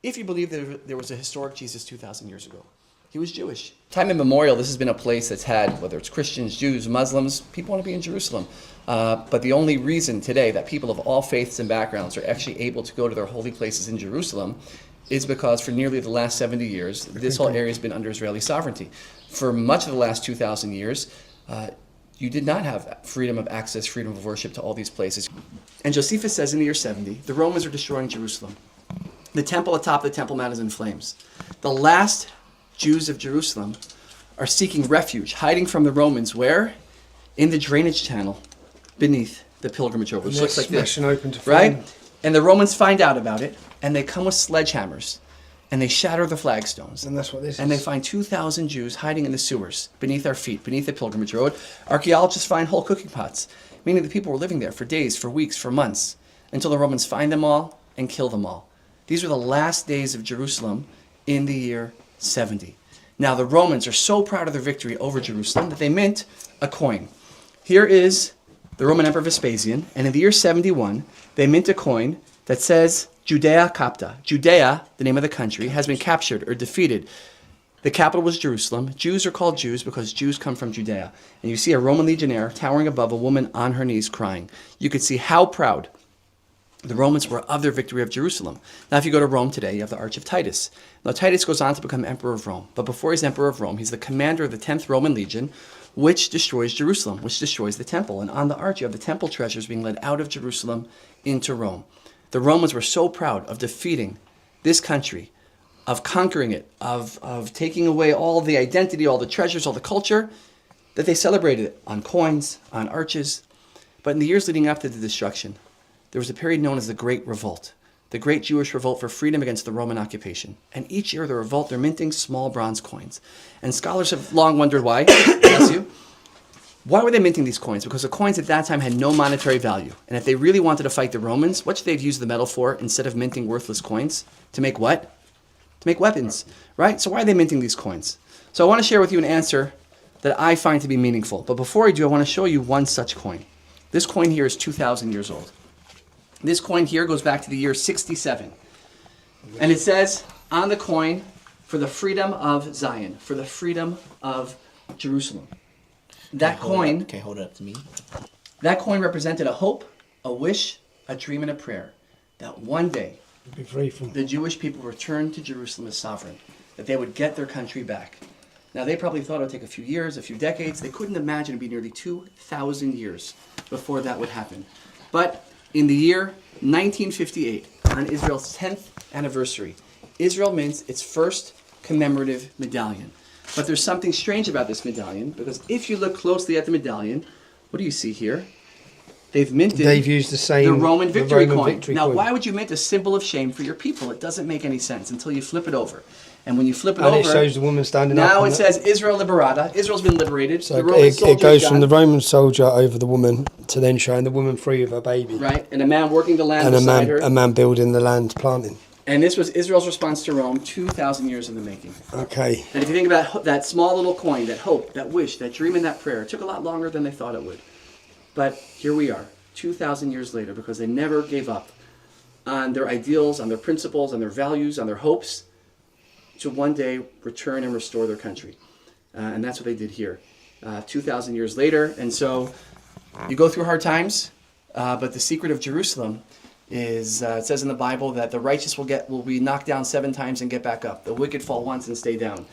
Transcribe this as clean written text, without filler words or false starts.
if you believe that there was a historic Jesus 2,000 years ago. He was Jewish. Time immemorial, this has been a place that's had, whether it's Christians, Jews, Muslims, people want to be in Jerusalem. But the only reason today that people of all faiths and backgrounds are actually able to go to their holy places in Jerusalem is because for nearly the last 70 years, this whole area has been under Israeli sovereignty. For much of the last 2,000 years, you did not have freedom of access, freedom of worship to all these places. And Josephus says in the year 70, the Romans are destroying Jerusalem. The temple atop the Temple Mount is in flames. The last Jews of Jerusalem are seeking refuge, hiding from the Romans. Where? In the drainage channel beneath the pilgrimage road, which looks like this, open to right? And the Romans find out about it, and they come with sledgehammers, and they shatter the flagstones. And that's what this is. And they find 2,000 Jews hiding in the sewers, beneath our feet, beneath the pilgrimage road. Archaeologists find whole cooking pots, meaning the people were living there for days, for weeks, for months, until the Romans find them all and kill them all. These were the last days of Jerusalem in the year 70. Now the Romans are so proud of their victory over Jerusalem that they mint a coin. Here is the Roman Emperor Vespasian, and in the year 71, they mint a coin that says Judea capta. Judea, the name of the country, has been captured or defeated. The capital was Jerusalem. Jews are called Jews because Jews come from Judea. And you see a Roman legionnaire towering above a woman on her knees crying. You could see how proud the Romans were of their victory of Jerusalem. Now, if you go to Rome today, you have the Arch of Titus. Now, Titus goes on to become Emperor of Rome. But before he's Emperor of Rome, he's the commander of the 10th Roman Legion, which destroys Jerusalem, which destroys the temple. And on the arch, you have the temple treasures being led out of Jerusalem into Rome. The Romans were so proud of defeating this country, of conquering it, of taking away all the identity, all the treasures, all the culture, that they celebrated it on coins, on arches. But in the years leading up to the destruction, there was a period known as the Great Revolt, the Great Jewish Revolt for freedom against the Roman occupation. And each year of the revolt, they're minting small bronze coins. And scholars have long wondered why. Bless you. Why were they minting these coins? Because the coins at that time had no monetary value. And if they really wanted to fight the Romans, what should they have used the metal for instead of minting worthless coins? To make what? To make weapons, right? So why are they minting these coins? So I want to share with you an answer that I find to be meaningful. But before I do, I want to show you one such coin. This coin here is 2,000 years old. This coin here goes back to the year 67. And it says on the coin, for the freedom of Zion, for the freedom of Jerusalem. That coin, can you hold it up to me? That coin represented a hope, a wish, a dream, and a prayer that one day be free from the Jewish people returned to Jerusalem as sovereign, that they would get their country back. Now, they probably thought it would take a few years, a few decades. They couldn't imagine it would be nearly 2,000 years before that would happen. But in the year 1958, on Israel's 10th anniversary, Israel mints its first commemorative medallion. But there's something strange about this medallion, because if you look closely at the medallion, what do you see here? They've used the Roman victory coin. Now, coin. why would you mint a symbol of shame for your people? It doesn't make any sense until you flip it over. And when you flip it over, it shows the woman standing up. now it says Israel liberata. Israel's been liberated. So it goes from the Roman soldier over the woman to then showing the woman free with her baby. Right, and a man working the land And beside her. a man building the land, planting. And this was Israel's response to Rome, 2,000 years in the making. Okay. And if you think about that small little coin, that hope, that wish, that dream, and that prayer, it took a lot longer than they thought it would. But here we are, 2,000 years later, because they never gave up on their ideals, on their principles, on their values, on their hopes, to one day return and restore their country. And that's what they did here, 2,000 years later. And so you go through hard times, but the secret of Jerusalem is, it says in the Bible that the righteous will be knocked down 7 times and get back up. The wicked fall once and stay down.